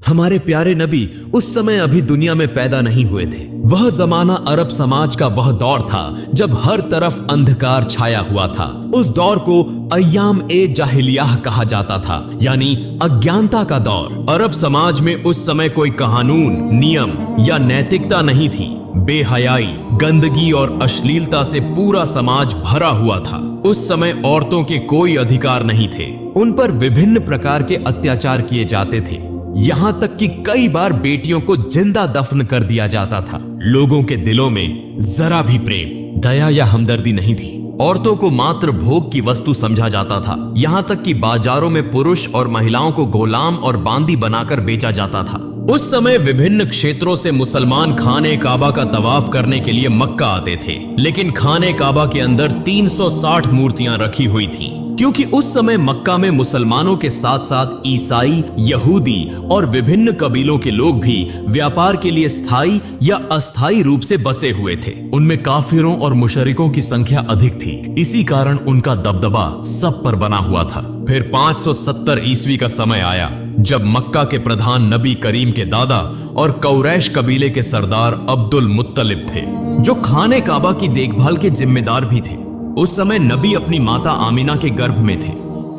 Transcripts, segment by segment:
हमारे प्यारे नबी उस समय अभी दुनिया में पैदा नहीं हुए थे। वह जमाना अरब समाज का वह दौर था जब हर तरफ अंधकार छाया हुआ था। उस दौर को अय्याम ए जाहिलियाह कहा जाता था, यानी अज्ञानता का दौर। अरब समाज में उस समय कोई कानून, नियम या नैतिकता नहीं थी। बेहयाई, गंदगी और अश्लीलता से पूरा समाज भरा हुआ था। उस समय औरतों के कोई अधिकार नहीं थे। उन पर विभिन्न प्रकार के अत्याचार किए जाते थे, यहाँ तक कि कई बार बेटियों को जिंदा दफन कर दिया जाता था। लोगों के दिलों में जरा भी प्रेम, दया या हमदर्दी नहीं थी। औरतों को मात्र भोग की वस्तु समझा जाता था। यहाँ तक कि बाजारों में पुरुष और महिलाओं को गुलाम और बांदी बनाकर बेचा जाता था। उस समय विभिन्न क्षेत्रों से मुसलमान खाने काबा का तवाफ करने के लिए मक्का आते थे, लेकिन खाने काबा के अंदर 360 मूर्तियां रखी हुई थीं, क्योंकि उस समय मक्का में मुसलमानों के साथ साथ ईसाई, यहूदी और विभिन्न कबीलों के लोग भी व्यापार के लिए स्थायी या अस्थायी रूप से बसे हुए थे। उनमें काफिरों और मुशरिकों की संख्या अधिक थी, इसी कारण उनका दबदबा सब पर बना हुआ था। फिर 570 ईस्वी का समय आया जब मक्का के प्रधान नबी करीम के दादा और कौरैश कबीले के सरदार अब्दुल मुत्तलिब थे, जो खाने काबा की देखभाल के जिम्मेदार भी थे। उस समय नबी अपनी माता आमिना के गर्भ में थे।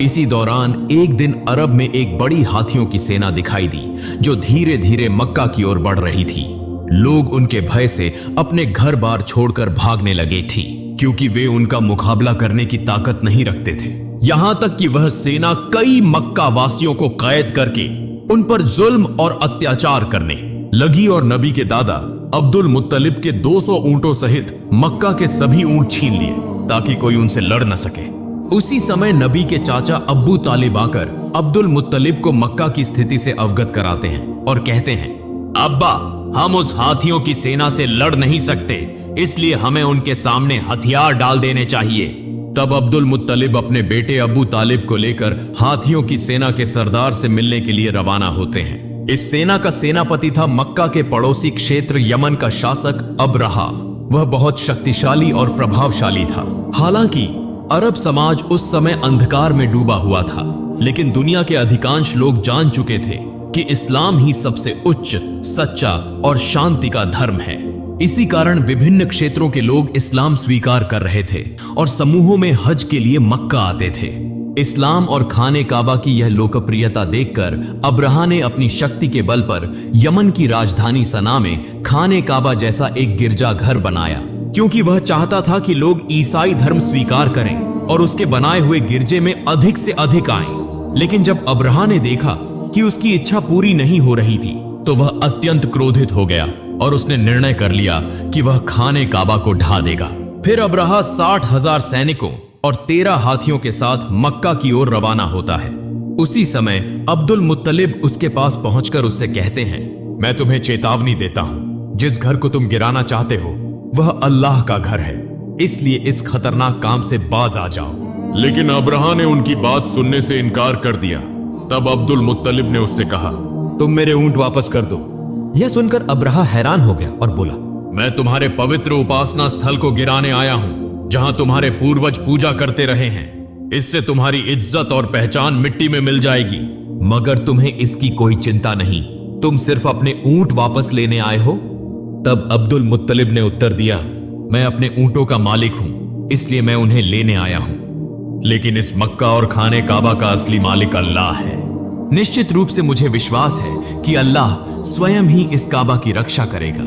इसी दौरान एक दिन अरब में एक बड़ी हाथियों की सेना दिखाई दी, जो धीरे धीरे मक्का की ओर बढ़ रही थी। लोग उनके भय से अपने घर बार छोड़कर भागने लगे थी, क्योंकि वे उनका मुकाबला करने की ताकत नहीं रखते थे। यहां तक कि वह सेना कई मक्का वासियों को कैद करके उन पर जुल्म और अत्याचार करने लगी और नबी के दादा अब्दुल मुत्तलिब के 200 ऊंटों सहित मक्का के सभी ऊंट छीन लिए, ताकि कोई उनसे लड़ न सके। उसी समय नबी के चाचा अब्बू तालिब आकर अब्दुल मुत्तलिब को मक्का की स्थिति से अवगत कराते हैं और कहते हैं, अब्बा, हम उस हाथियों की सेना से लड़ नहीं सकते, इसलिए हमें उनके सामने हथियार डाल देने चाहिए। तब अब्दुल मुत्तलिब अपने बेटे अबू तालिब को लेकर हाथियों की सेना के सरदार से मिलने के लिए रवाना होते हैं। इस सेना का सेनापति था मक्का के पड़ोसी क्षेत्र यमन का शासक अबरहा। वह बहुत शक्तिशाली और प्रभावशाली था। हालांकि अरब समाज उस समय अंधकार में डूबा हुआ था, लेकिन दुनिया के अधिकांश लोग जान चुके थे कि इस्लाम ही सबसे उच्च, सच्चा और शांति का धर्म है। इसी कारण विभिन्न क्षेत्रों के लोग इस्लाम स्वीकार कर रहे थे और समूहों में हज के लिए मक्का आते थे। इस्लाम और खाने काबा की यह लोकप्रियता देखकर अब्रहा ने अपनी शक्ति के बल पर यमन की राजधानी सना में खाने काबा जैसा एक गिरजाघर बनाया, क्योंकि वह चाहता था कि लोग ईसाई धर्म स्वीकार करें और उसके बनाए हुए गिरजे में अधिक से अधिक आएं। लेकिन जब अब्रहा ने देखा कि उसकी इच्छा पूरी नहीं हो रही थी, तो वह अत्यंत क्रोधित हो गया और उसने निर्णय कर लिया कि वह खाने काबा को ढा देगा। फिर अब्रहा 60,000 सैनिकों और 13 हाथियों के साथ मक्का की ओर रवाना होता है। उसी समय अब्दुल मुत्तलिब उसके पास पहुंचकर उससे कहते हैं, मैं तुम्हें चेतावनी देता हूं, जिस घर को तुम गिराना चाहते हो वह अल्लाह का घर है, इसलिए इस खतरनाक काम से बाज आ जाओ। लेकिन अब्रहा ने उनकी बात सुनने से इनकार कर दिया। तब अब्दुल मुत्तलिब ने उससे कहा, तुम मेरे ऊंट वापस कर दो। यह सुनकर अब्रहा हैरान हो गया और बोला, मैं तुम्हारे पवित्र उपासना स्थल को गिराने आया हूं, जहां तुम्हारे पूर्वज पूजा करते रहे हैं। इससे तुम्हारी इज्जत और पहचान मिट्टी में मिल जाएगी। मगर तुम्हें इसकी कोई चिंता नहीं, तुम सिर्फ अपने ऊंट वापस लेने आए हो। तब अब्दुल मुत्तलिब ने उत्तर दिया, मैं अपने ऊंटों का मालिक हूं, इसलिए मैं उन्हें लेने आया हूं। लेकिन इस मक्का और खाने काबा का असली मालिक अल्लाह है। निश्चित रूप से मुझे विश्वास है कि अल्लाह स्वयं ही इस काबा की रक्षा करेगा।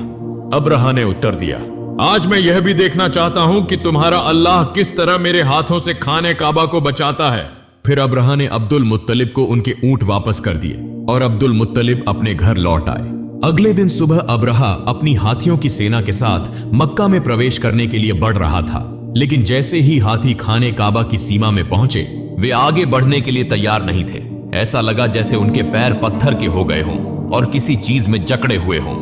अब्रहा ने उत्तर दिया, आज मैं यह भी देखना चाहता हूं कि तुम्हारा अल्लाह किस तरह मेरे हाथों से खाने काबा को बचाता है। फिर अब्रहा ने अब्दुल मुत्तलिब को उनके ऊंट वापस कर दिए और अब्दुल मुत्तलिब अपने घर लौट आए। अगले दिन सुबह अब्रहा अपनी हाथियों की सेना के साथ मक्का में प्रवेश करने के लिए बढ़ रहा था, लेकिन जैसे ही हाथी खाने काबा की सीमा में पहुंचे, वे आगे बढ़ने के लिए तैयार नहीं थे। ऐसा लगा जैसे उनके पैर पत्थर के हो गए हों और किसी चीज में जकड़े हुए हों।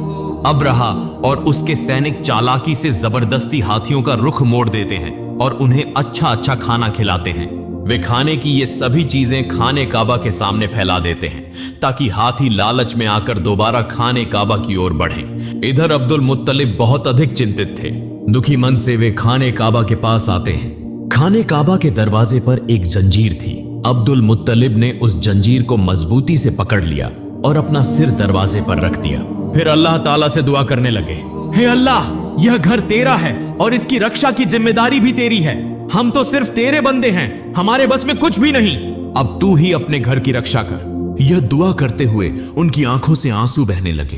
अब्रहा और उसके सैनिक चालाकी से जबरदस्ती हाथियों का रुख मोड़ देते हैं और उन्हें अच्छा अच्छा खाना खिलाते हैं। वे खाने की ये सभी चीजें खाने काबा के सामने फैला देते हैं, ताकि हाथी लालच में आकर दोबारा खाने काबा की ओर बढ़ें। इधर अब्दुल मुत्तलिब बहुत अधिक चिंतित थे। दुखी मन से वे खाने काबा के पास आते हैं। खाने काबा के दरवाजे पर एक जंजीर थी। अब्दुल मुत्तलिब ने उस जंजीर को मजबूती से पकड़ लिया और अपना सिर दरवाजे पर रख दिया। फिर अल्लाह ताला से दुआ करने लगे, हे अल्लाह, यह घर तेरा है और इसकी रक्षा की जिम्मेदारी भी तेरी है। हम तो सिर्फ तेरे बंदे हैं, हमारे बस में कुछ भी नहीं। अब तू ही अपने घर की रक्षा कर। यह दुआ करते हुए उनकी आंखों से आंसू बहने लगे।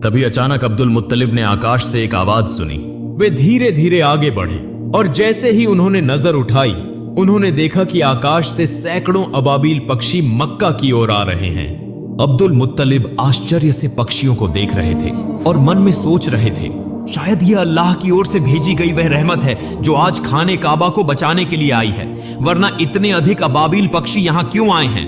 तभी अचानक अब्दुल मुत्तलिब ने आकाश से एक आवाज सुनी। वे धीरे धीरे आगे बढ़े और जैसे ही उन्होंने नजर उठाई, उन्होंने देखा कि आकाश से सैकड़ों अबाबील पक्षी मक्का की ओर आ रहे हैं। अब्दुल मुत्तलिब आश्चर्य से पक्षियों को देख रहे थे और मन में सोच रहे थे, शायद यह अल्लाह की ओर से भेजी गई वह रहमत है जो आज खाने काबा को बचाने के लिए आई है, वरना इतने अधिक अबाबील पक्षी यहां क्यों आए हैं।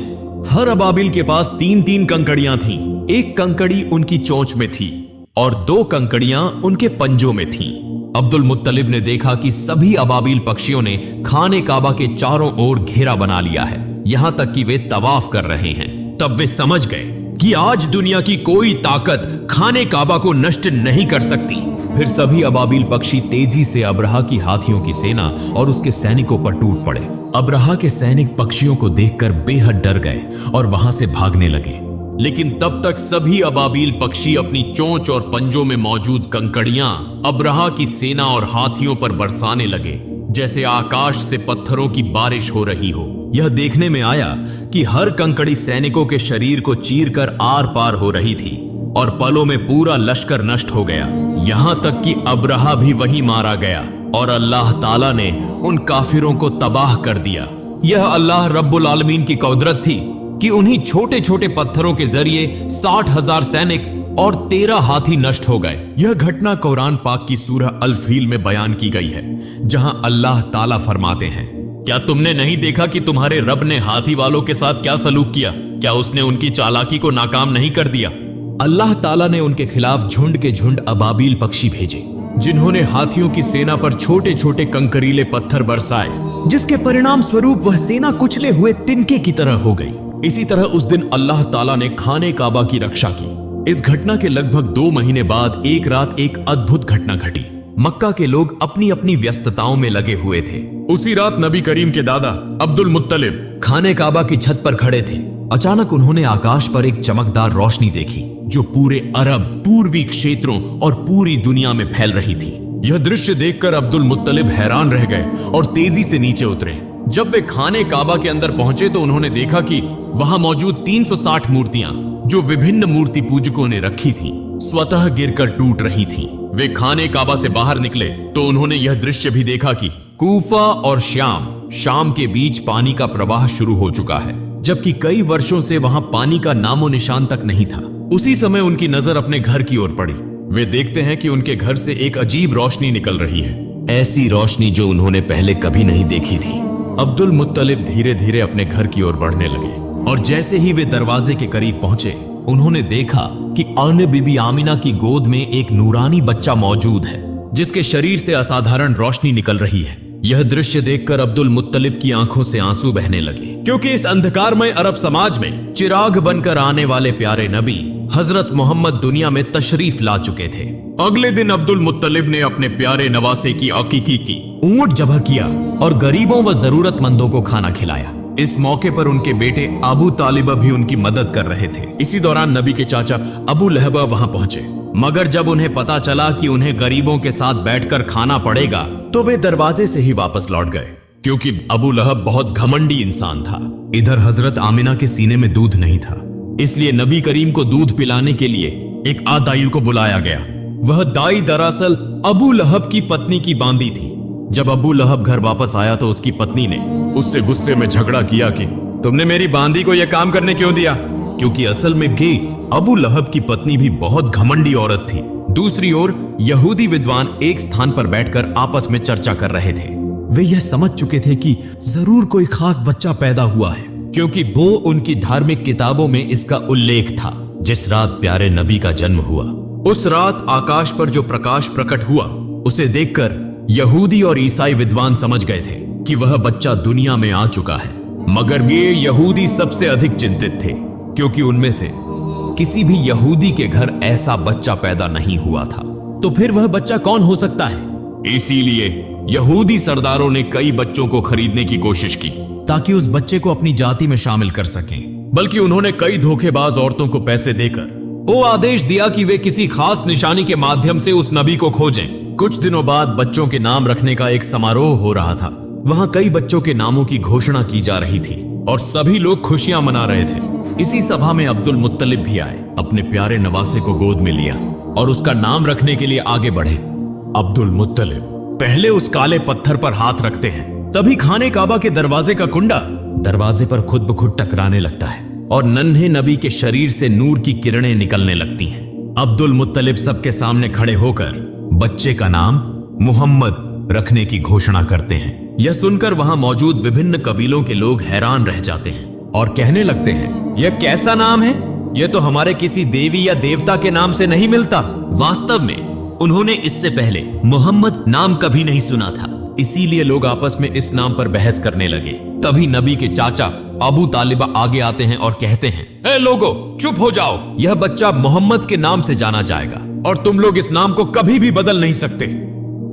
हर अबाबील के पास 3-3 कंकड़ियां थीं। एक कंकड़ी उनकी चोंच में थी और 2 कंकड़ियां उनके पंजों में थीं। अब्दुल मुत्तलिब ने देखा कि सभी अबाबील पक्षियों ने खाने काबा के चारों ओर घेरा बना लिया है, यहां तक कि वे तवाफ कर रहे हैं। तब वे समझ गए कि आज दुनिया की कोई ताकत खाने काबा को नष्ट नहीं कर सकती। फिर सभी अबाबील पक्षी तेजी से अब्रहा की हाथियों की सेना और उसके सैनिकों पर टूट पड़े। अब्रहा के सैनिक पक्षियों को देखकर बेहद डर गए और वहां से भागने लगे। लेकिन तब तक सभी अबाबील पक्षी अपनी चोंच और पंजों में मौजूद कंकड़ियां अब्रहा की सेना और हाथियों पर बरसाने लगे, जैसे आकाश से पत्थरों की बारिश हो रही हो। यह देखने में आया कि हर कंकड़ी सैनिकों के शरीर को चीरकर आर पार हो रही थी और पलों में पूरा लश्कर नष्ट हो गया। यहां तक कि अब्रहा भी वहीं मारा गया और अल्लाह ताला ने उन काफिरों को तबाह कर दिया। यह अल्लाह रब्बुल आलमीन की कुदरत थी कि उन्हीं छोटे छोटे पत्थरों के जरिए 60,000 सैनिक और 13 हाथी नष्ट हो गए। यह घटना कुरान पाक की सूरह अल फील में बयान की गई है, जहां अल्लाह ताला फरमाते हैं, क्या तुमने नहीं देखा कि तुम्हारे रब ने हाथी वालों के साथ क्या सलूक किया? क्या उसने उनकी चालाकी को नाकाम नहीं कर दिया? अल्लाह ताला ने उनके खिलाफ झुंड के झुंड अबाबील पक्षी भेजे, जिन्होंने हाथियों की सेना पर छोटे छोटे कंकरीले पत्थर बरसाए, जिसके परिणाम स्वरूप वह सेना कुचले हुए तिनके की तरह हो गई। इसी तरह उस दिन अल्लाह ताला ने खाने काबा की रक्षा की। इस घटना के लगभग 2 महीने बाद एक रात एक अद्भुत घटना घटी। मक्का के लोग अपनी अपनी व्यस्तताओं में लगे हुए थे। उसी रात नबी करीम के दादा अब्दुल मुत्तलिब खाने काबा की छत पर खड़े थे। अचानक उन्होंने आकाश पर एक चमकदार रोशनी देखी जो पूरे अरब, पूर्वी क्षेत्रों और पूरी दुनिया में फैल रही थी। यह दृश्य देखकर अब्दुल मुत्तलिब हैरान रह गए और तेजी से नीचे उतरे। जब वे खाने काबा के अंदर पहुंचे तो उन्होंने देखा कि वहां मौजूद 360 मूर्तियां जो विभिन्न मूर्ति पूजकों ने रखी थीं, स्वतः गिरकर टूट रही थीं। वे खाने काबा से बाहर निकले तो उन्होंने यह दृश्य भी देखा कि कूफा और शाम के बीच पानी का प्रवाह शुरू हो चुका है, जबकि कई वर्षों से वहां पानी का नामो निशान तक नहीं था। उसी समय उनकी नजर अपने घर की ओर पड़ी। वे देखते हैं कि उनके घर से एक अजीब रोशनी निकल रही है, ऐसी रोशनी जो उन्होंने पहले कभी नहीं देखी थी। अब्दुल मुत्तलिब धीरे धीरे अपने घर की ओर बढ़ने लगे और जैसे ही वे दरवाजे के करीब पहुंचे, उन्होंने देखा कि अन्य बीबी आमिना की गोद में एक नूरानी बच्चा मौजूद है, जिसके शरीर से असाधारण रोशनी निकल रही है। यह दृश्य देखकर अब्दुल मुत्तलिब की आंखों से आंसू बहने लगे, क्योंकि इस अंधकारमय अरब समाज में चिराग बनकर आने वाले प्यारे नबी हजरत मोहम्मद दुनिया में तशरीफ ला चुके थे। अगले दिन अब्दुल मुत्तलिब ने अपने प्यारे नवासे की अकीकी की, ऊंट ज़बह किया और गरीबों व जरूरतमंदों को खाना खिलाया। इस मौके पर उनके बेटे अबू तालिबा भी उनकी मदद कर रहे थे। इसी दौरान नबी के चाचा अबू लहबा वहां पहुंचे, मगर जब उन्हें पता चला कि उन्हें गरीबों के साथ बैठकर खाना पड़ेगा तो वे दरवाजे से ही वापस लौट गए, क्योंकि अबू लहब बहुत घमंडी इंसान था। इधर हजरत आमिना के सीने में दूध नहीं था, इसलिए नबी करीम को दूध पिलाने के लिए एक आदाई को बुलाया गया। वह दाई दरअसल अबू लहब की पत्नी की बांदी थी। जब अबू लहब घर वापस आया तो उसकी पत्नी ने उससे गुस्से में झगड़ा किया कि तुमने मेरी बांदी को यह काम करने क्यों दिया, क्योंकि असल में गे अबू लहब की पत्नी भी बहुत घमंडी औरत थी। दूसरी ओर यहूदी विद्वान एक स्थान पर बैठकर आपस में चर्चा कर रहे थे। वे यह समझ चुके थे कि जरूर कोई खास बच्चा पैदा हुआ है, क्योंकि वो उनकी धार्मिक किताबों में इसका उल्लेख था। जिस रात प्यारे नबी का जन्म हुआ, उस रात आकाश पर जो प्रकाश प्रकट हुआ, उसे देखकर यहूदी और ईसाई विद्वान समझ गए थे कि वह बच्चा दुनिया में आ चुका है। मगर ये यहूदी सबसे अधिक चिंतित थे, क्योंकि उनमें से किसी भी यहूदी के घर ऐसा बच्चा पैदा नहीं हुआ था। तो फिर वह बच्चा कौन हो सकता है? इसीलिए यहूदी सरदारों ने कई बच्चों को खरीदने की कोशिश की ताकि उस बच्चे को अपनी जाति में शामिल कर सकें। बल्कि उन्होंने कई धोखेबाज औरतों को पैसे देकर वो आदेश दिया कि वे किसी खास निशानी के माध्यम से उस नबी को खोजें। कुछ दिनों बाद बच्चों के नाम रखने का एक समारोह हो रहा था। वहां कई बच्चों के नामों की घोषणा की जा रही थी और सभी लोग खुशियां मना रहे थे। इसी सभा में अब्दुल मुत्तलिब भी आए, अपने प्यारे नवासे को गोद में लिया और उसका नाम रखने के लिए आगे बढ़े। अब्दुल मुत्तलिब पहले उस काले पत्थर पर हाथ रखते हैं, तभी खाने काबा के दरवाजे का कुंडा दरवाजे पर खुद ब खुद टकराने लगता है और नन्हे नबी के शरीर से नूर की किरणें निकलने लगती हैं। अब्दुल मुत्तलिब सबके सामने खड़े होकर बच्चे का नाम मोहम्मद रखने की घोषणा करते हैं। यह सुनकर वहां मौजूद विभिन्न कबीलों के लोग हैरान रह जाते हैं और कहने लगते हैं, यह कैसा नाम है? यह तो हमारे किसी देवी या देवता के नाम से नहीं मिलता। वास्तव में उन्होंने इससे पहले मोहम्मद नाम कभी नहीं सुना था, इसीलिए लोग आपस में इस नाम पर बहस करने लगे। तभी नबी के चाचा अबू तालिबा आगे आते हैं और कहते हैं, ए लोगो, चुप हो जाओ, यह बच्चा मोहम्मद के नाम से जाना जाएगा और तुम लोग इस नाम को कभी भी बदल नहीं सकते।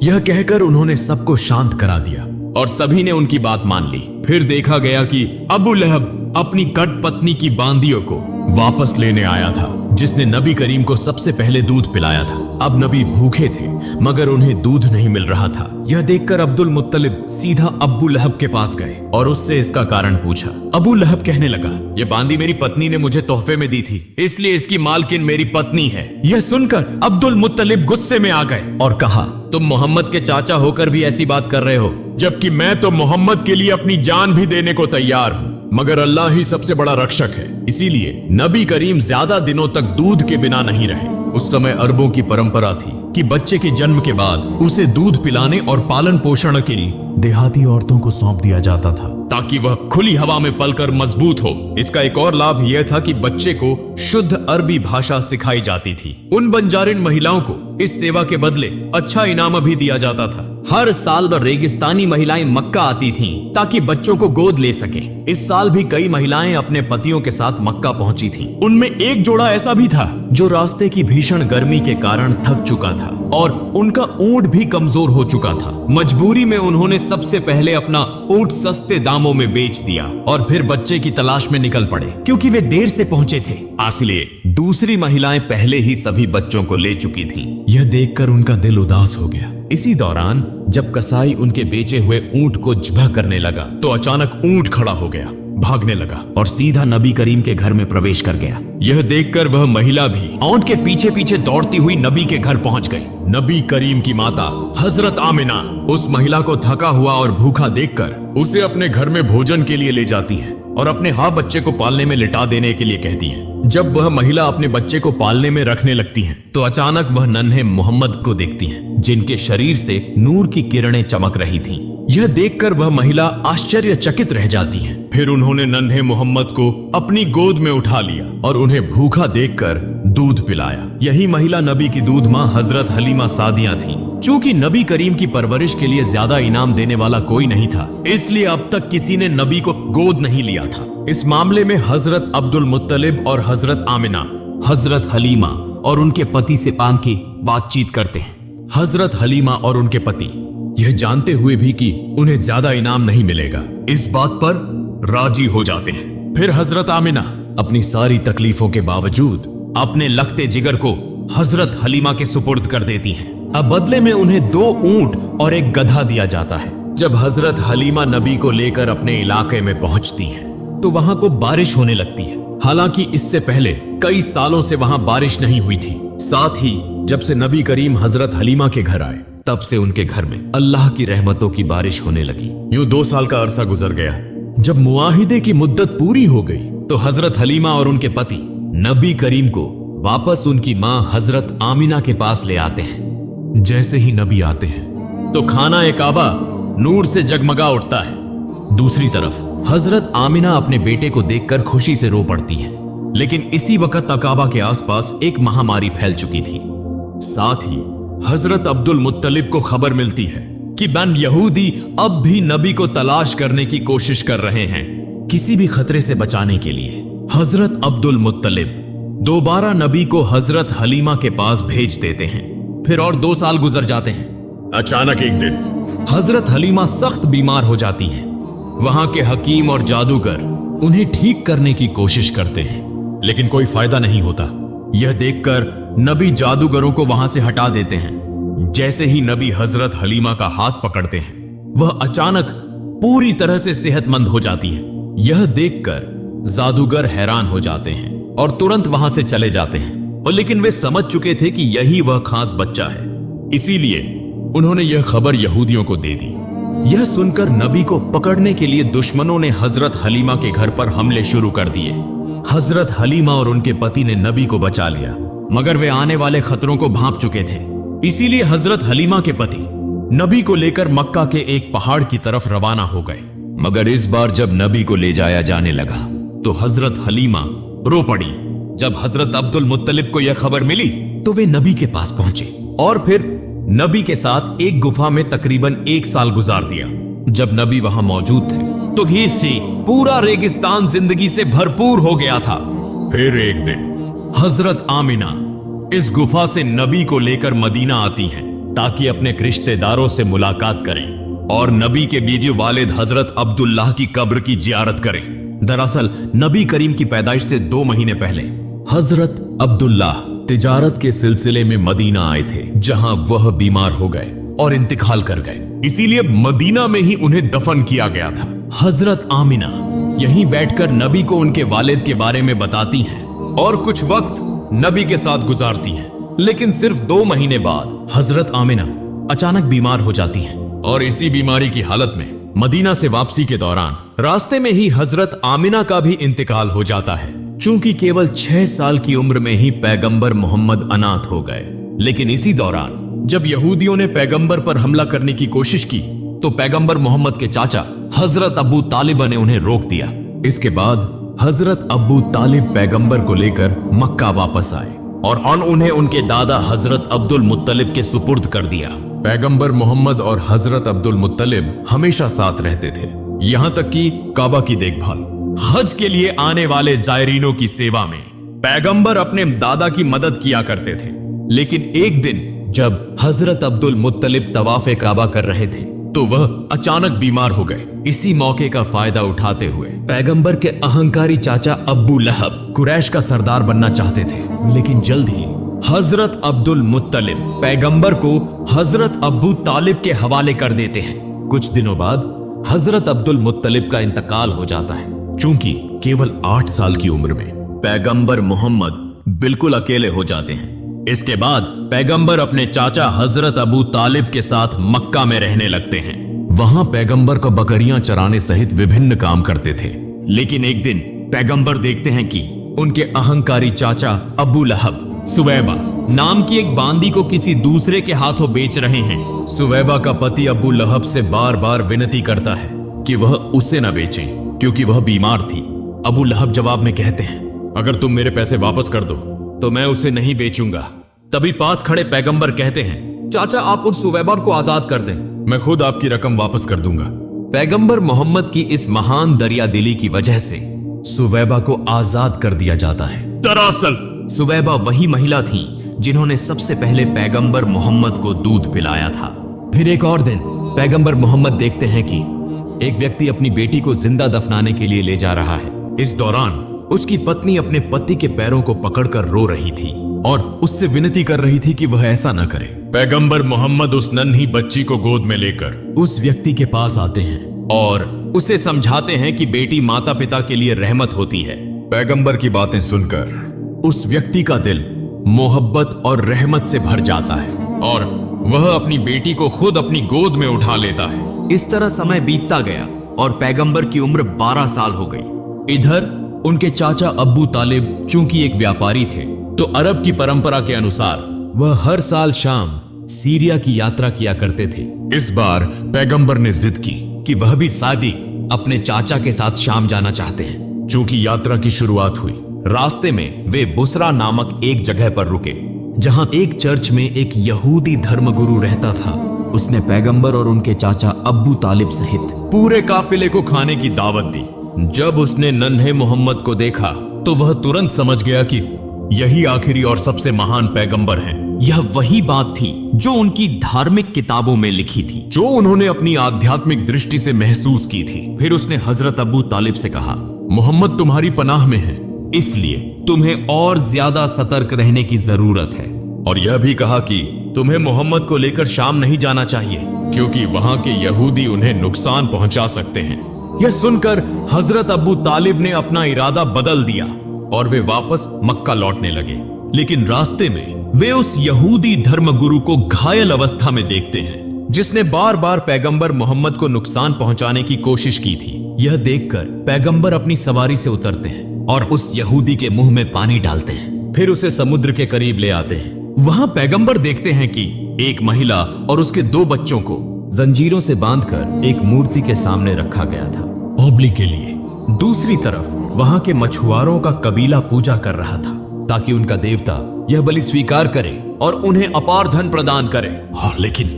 यह कहकर उन्होंने सबको शांत करा दिया और सभी ने उनकी बात मान ली। फिर देखा गया कि अबू लहब अपनी कट पत्नी की बांदियों को वापस लेने आया था, जिसने नबी करीम को सबसे पहले दूध पिलाया था। अब नबी भूखे थे मगर उन्हें दूध नहीं मिल रहा था। यह देखकर अब्दुल मुत्तलिब सीधा अबू लहब के पास गए और उससे इसका कारण पूछा। अबू लहब कहने लगा, यह बांदी मेरी पत्नी ने मुझे तोहफे में दी थी, इसलिए इसकी मालकिन मेरी पत्नी है। यह सुनकर अब्दुल मुत्तलिब गुस्से में आ गए और कहा, तुम मोहम्मद के चाचा होकर भी ऐसी बात कर रहे हो, जबकि मैं तो मोहम्मद के लिए अपनी जान भी देने को तैयार हूँ, मगर अल्लाह ही सबसे बड़ा रक्षक है। इसीलिए नबी करीम ज्यादा दिनों तक दूध के बिना नहीं रहे। उस समय अरबों की परंपरा थी कि बच्चे के जन्म के बाद उसे दूध पिलाने और पालन पोषण के लिए देहाती औरतों को सौंप दिया जाता था, ताकि वह खुली हवा में पलकर मजबूत हो। इसका एक और लाभ यह था कि बच्चे को शुद्ध अरबी भाषा सिखाई जाती थी। उन बंजारिन महिलाओं को इस सेवा के बदले अच्छा इनाम भी दिया जाता था। हर साल रेगिस्तानी महिलाएं मक्का आती थीं ताकि बच्चों को गोद ले सके। इस साल भी कई महिलाएं अपने पतियों के साथ मक्का पहुंची थीं। उनमें एक जोड़ा ऐसा भी था जो रास्ते की भीषण गर्मी के कारण थक चुका था और उनका ऊंट भी कमजोर हो चुका था। मजबूरी में उन्होंने सबसे पहले अपना ऊंट सस्ते दामों में बेच दिया और फिर बच्चे की तलाश में निकल पड़े, क्योंकि वे देर से पहुंचे थे। इसलिए दूसरी महिलाएं पहले ही सभी बच्चों को ले चुकी थीं। यह देखकर उनका दिल उदास हो गया। इसी दौरान जब कसाई उनके बेचे हुए ऊंट को ज़िबह करने लगा तो अचानक ऊंट खड़ा हो गया, भागने लगा और सीधा नबी करीम के घर में प्रवेश कर गया। यह देखकर वह महिला भी ऊंट के पीछे पीछे दौड़ती हुई नबी के घर पहुंच गई। नबी करीम की माता हजरत आमिना उस महिला को थका हुआ और भूखा देखकर उसे अपने घर में भोजन के लिए ले जाती है और अपने बच्चे को पालने में लिटा देने के लिए कहती है। जब वह महिला अपने बच्चे को पालने में रखने लगती है तो अचानक वह नन्हे मोहम्मद को देखती है, जिनके शरीर से नूर की किरणें चमक रही थीं। यह देखकर वह महिला आश्चर्यचकित रह जाती है। फिर उन्होंने नन्हे मोहम्मद को अपनी गोद में उठा लिया और उन्हें भूखा देखकर दूध पिलाया। यही महिला नबी की दूध मां हजरत हलीमा सादिया थीं। चूंकि नबी करीम की परवरिश के लिए ज्यादा इनाम देने वाला कोई नहीं था, इसलिए अब तक किसी ने नबी को गोद नहीं लिया था। इस मामले में हजरत अब्दुल मुत्तलिब और हजरत आमिना हजरत हलीमा और उनके पति से की बातचीत करते हैं। हजरत हलीमा और उनके पति यह जानते हुए भी कि उन्हें ज्यादा इनाम नहीं मिलेगा, इस बात पर राजी हो जाते हैं। फिर हजरत आमिना अपनी सारी तकलीफों के बावजूद अपने लखते जिगर को हजरत हलीमा के सुपुर्द कर देती हैं। अब बदले में उन्हें 2 ऊंट और एक गधा दिया जाता है। जब हजरत हलीमा नबी को लेकर अपने इलाके में पहुंचती हैं, तो वहां को बारिश होने लगती है। हालांकि इससे पहले कई सालों से वहां बारिश नहीं हुई थी। साथ ही जब से नबी करीम हजरत हलीमा के घर आए, तब से उनके घर में अल्लाह की रहमतों की बारिश होने लगी। यूं 2 साल का अरसा गुजर गया। जब मुआहिदे की मुद्दत पूरी हो गई तो हजरत हलीमा और उनके पति नबी करीम को वापस उनकी मां हजरत आमिना के पास ले आते हैं। जैसे ही नबी आते हैं तो खाना ए काबा नूर से जगमगा उठता है। दूसरी तरफ हजरत आमिना अपने बेटे को देखकर खुशी से रो पड़ती हैं। लेकिन इसी वक्त काबा के आसपास एक महामारी फैल चुकी थी। साथ ही हजरत अब्दुल मुत्तलिब को खबर मिलती है कि बन यहूदी अब भी नबी को तलाश करने की कोशिश कर रहे हैं। किसी भी खतरे से बचाने के लिए हजरत अब्दुल मुत्तलिब दोबारा नबी को हजरत हलीमा के पास भेज देते हैं। फिर और 2 साल गुजर जाते हैं। अचानक एक दिन हजरत हलीमा सख्त बीमार हो जाती हैं। वहां के हकीम और जादूगर उन्हें ठीक करने की कोशिश करते हैं, लेकिन कोई फायदा नहीं होता। यह देखकर नबी जादूगरों को वहां से हटा देते हैं। जैसे ही नबी हजरत हलीमा का हाथ पकड़ते हैं, वह अचानक पूरी तरह से सेहतमंद हो जाती है। यह देखकर जादूगर हैरान हो जाते हैं और तुरंत वहां से चले जाते हैं। और लेकिन वे समझ चुके थे कि यही वह खास बच्चा है, इसीलिए उन्होंने यह खबर यहूदियों को दे दी। यह सुनकर नबी को पकड़ने के लिए दुश्मनों ने हजरत हलीमा के घर पर हमले शुरू कर दिए। हजरत हलीमा और उनके पति ने नबी को बचा लिया, मगर वे आने वाले खतरों को भांप चुके थे। इसीलिए हजरत हलीमा के पति नबी को लेकर मक्का के एक पहाड़ की तरफ रवाना हो गए। मगर इस बार जब नबी को ले जाया जाने लगा तो हजरत हलीमा रो पड़ी। जब हजरत अब्दुल मुत्तलिब को यह खबर मिली तो वे नबी के पास पहुंचे और फिर नबी के साथ एक गुफा में तकरीबन 1 साल गुजार दिया। जब नबी वहां मौजूद थे तो घी से पूरा रेगिस्तान जिंदगी से भरपूर हो गया था। फिर एक दिन हजरत आमिना इस गुफा से नबी को लेकर मदीना आती हैं ताकि अपने रिश्तेदारों से मुलाकात करें और नबी के बीवी वालिद हजरत अब्दुल्लाह की कब्र की जियारत करें। दरअसल नबी करीम की पैदाइश से 2 महीने पहले हजरत अब्दुल्लाह तिजारत के सिलसिले में मदीना आए थे, जहां वह बीमार हो गए और इंतकाल कर गए। इसीलिए मदीना में ही उन्हें दफन किया गया था। हजरत आमिना यहीं बैठकर नबी को उनके वालिद के बारे में बताती हैं और कुछ वक्त नबी के साथ गुजारती हैं। लेकिन सिर्फ 2 महीने बाद हजरत आमिना अचानक बीमार हो जाती हैं और इसी बीमारी की हालत में मदीना से वापसी के दौरान रास्ते में ही हजरत आमिना का भी इंतकाल हो जाता है। चूंकि केवल 6 साल की उम्र में ही पैगंबर मोहम्मद अनाथ हो गए। लेकिन इसी दौरान जब यहूदियों ने पैगंबर पर हमला करने की कोशिश की तो पैगंबर मोहम्मद के चाचा हजरत अबू तालिब ने उन्हें रोक दिया। इसके बाद हजरत अबू तालिब पैगंबर को लेकर मक्का वापस आए और उन्हें उनके दादा हजरत अब्दुल मुत्तलिब के सुपुर्द कर दिया। पैगंबर मोहम्मद और हजरत अब्दुल मुत्तलिब हमेशा साथ रहते थे, यहां तक कि काबा की देखभाल, हज के लिए आने वाले जायरीनों की सेवा में पैगंबर अपने दादा की मदद किया करते थे। लेकिन एक दिन जब हजरत अब्दुल मुत्तलिब तवाफ़े काबा कर रहे थे तो वह अचानक बीमार हो गए। इसी मौके का फायदा उठाते हुए पैगंबर के अहंकारी चाचा अब्बू लहब कुरैश का सरदार बनना चाहते थे। लेकिन जल्द ही हजरत अब्दुल मुत्तलिब पैगंबर को हजरत अब्बू तालिब के हवाले कर देते हैं। कुछ दिनों बाद हजरत अब्दुल मुत्तलिब का इंतकाल हो जाता है। चूंकि केवल 8 साल की उम्र में पैगंबर मोहम्मद बिल्कुल अकेले हो जाते हैं। इसके बाद पैगंबर अपने चाचा हजरत अबू तालिब के साथ मक्का में रहने लगते हैं। वहां पैगंबर को बकरियां चराने सहित विभिन्न काम करते थे। लेकिन एक दिन पैगंबर देखते हैं कि उनके अहंकारी चाचा अबू लहब सुवैबा नाम की एक बांदी को किसी दूसरे के हाथों बेच रहे हैं। सुवैबा का पति अबू लहब से बार बार विनती करता है कि वह उसे न बेचें क्योंकि वह बीमार थी। अबू लहब जवाब में कहते हैं, अगर तुम मेरे पैसे वापस कर दो तो मैं उसे नहीं बेचूंगा। तभी पास खड़े पैगंबर कहते हैं, चाचा आप उन सुवैबा को आजाद कर दें, मैं खुद आपकी रकम वापस कर दूंगा। पैगंबर मोहम्मद की इस महान दरिया दिली की वजह से सुवैबा को आजाद कर दिया जाता है। दरअसल सुवैबा वही महिला थी जिन्होंने सबसे पहले पैगंबर मोहम्मद को दूध पिलाया था। फिर एक और दिन पैगंबर मोहम्मद देखते हैं कि एक व्यक्ति अपनी बेटी को जिंदा दफनाने के लिए ले जा रहा है। इस दौरान उसकी पत्नी अपने पति के पैरों को पकड़कर रो रही थी और उससे विनती कर रही थी कि वह ऐसा न करे। पैगंबर मोहम्मद उस नन्ही बच्ची को गोद में लेकर उस व्यक्ति के पास आते हैं और उसे समझाते हैं कि बेटी माता पिता के लिए रहमत होती है। पैगंबर की बातें सुनकर उस व्यक्ति का दिल मोहब्बत और रहमत से भर जाता है और वह अपनी बेटी को खुद अपनी गोद में उठा लेता है। इस तरह समय बीतता गया और पैगंबर की उम्र 12 साल हो गई। इधर उनके चाचा अब्बू तालिब चूंकि एक व्यापारी थे तो अरब की परंपरा के अनुसार वह हर साल शाम सीरिया की यात्रा किया करते थे। इस बार पैगंबर ने जिद की कि वह भी सादी अपने चाचा के साथ शाम जाना चाहते हैं। चूंकि यात्रा की शुरुआत हुई, रास्ते में वे बुसरा नामक एक जगह पर रुके जहां एक चर्च में एक यहूदी धर्मगुरु रहता था। उसने पैगंबर और उनके चाचा अब्बू तालिब सहित पूरे काफिले को खाने की दावत दी। जब उसने नन्हे मोहम्मद को देखा तो वह तुरंत समझ गया कि यही आखिरी और सबसे महान पैगंबर हैं। यह वही बात थी जो उनकी धार्मिक किताबों में लिखी थी, जो उन्होंने अपनी आध्यात्मिक दृष्टि से महसूस की थी। फिर उसने हजरत अब्बू तालिब से कहा, मोहम्मद तुम्हारी पनाह में है, इसलिए तुम्हें और ज्यादा सतर्क रहने की जरूरत है। और यह भी कहा कि तुम्हें मोहम्मद को लेकर शाम नहीं जाना चाहिए, क्योंकि वहां के यहूदी उन्हें नुकसान पहुंचा सकते हैं। यह सुनकर हजरत अबू तालिब ने अपना इरादा बदल दिया और वे वापस मक्का लौटने लगे। लेकिन रास्ते में वे उस यहूदी धर्मगुरु को घायल अवस्था में देखते हैं, जिसने बार बार पैगंबर मोहम्मद को नुकसान पहुंचाने की कोशिश की थी। यह देखकर पैगंबर अपनी सवारी से उतरते हैं और उस यहूदी के मुंह में पानी डालते हैं। फिर उसे समुद्र के करीब ले आते हैं। वहां पैगंबर देखते हैं कि एक महिला और उसके 2 बच्चों को जंजीरों से बांधकर एक मूर्ति के सामने रखा गया था, ओबली के लिए। दूसरी तरफ वहां के मछुआरों का कबीला पूजा कर रहा था, ताकि उनका देवता यह बलि स्वीकार करे और उन्हें अपार धन प्रदान करे। और लेकिन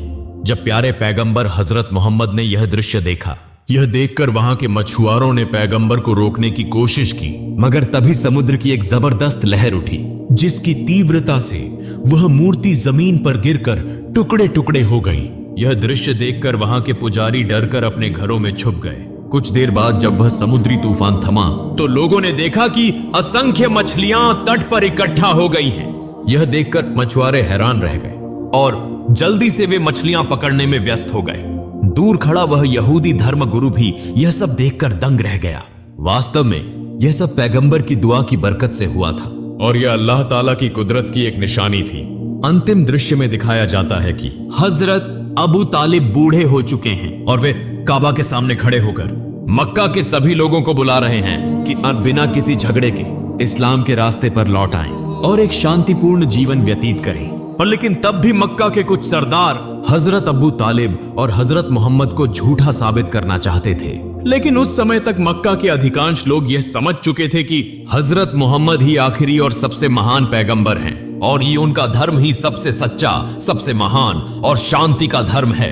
जब प्यारे पैगंबर हजरत मोहम्मद ने यह दृश्य देखा, यह देखकर वहां के मछुआरों ने पैगंबर को रोकने की कोशिश की, मगर तभी समुद्र की एक जबरदस्त लहर उठी, जिसकी तीव्रता से वह मूर्ति जमीन पर गिरकर टुकड़े टुकड़े हो गई। यह दृश्य देखकर वहां के पुजारी डरकर अपने घरों में छुप गए। कुछ देर बाद जब वह समुद्री तूफान थमा, तो लोगों ने देखा कि असंख्य मछलियां तट पर इकट्ठा हो गई हैं। यह देखकर मछुआरे हैरान रह गए और जल्दी से वे मछलियां पकड़ने में व्यस्त हो गए। दूर खड़ा वह यहूदी धर्मगुरु भी यह सब देखकर दंग रह गया। वास्तव में यह सब पैगंबर की दुआ की बरकत से हुआ था और यह अल्लाह ताला की कुदरत की एक निशानी थी। अंतिम दृश्य में दिखाया जाता है कि हजरत अबू तालिब बूढ़े हो चुके हैं और वे काबा के सामने खड़े होकर मक्का के सभी लोगों को बुला रहे हैं कि अब बिना किसी झगड़े के इस्लाम के रास्ते पर लौट आएं और एक शांतिपूर्ण जीवन व्यतीत करें। और लेकिन तब भी मक्का के कुछ सरदार हजरत अबू तालिब और हजरत मोहम्मद को झूठा साबित करना चाहते थे। लेकिन उस समय तक मक्का के अधिकांश लोग यह समझ चुके थे कि हजरत मोहम्मद ही आखिरी और सबसे महान पैगंबर हैं और ये उनका धर्म ही सबसे सच्चा, सबसे महान और शांति का धर्म है।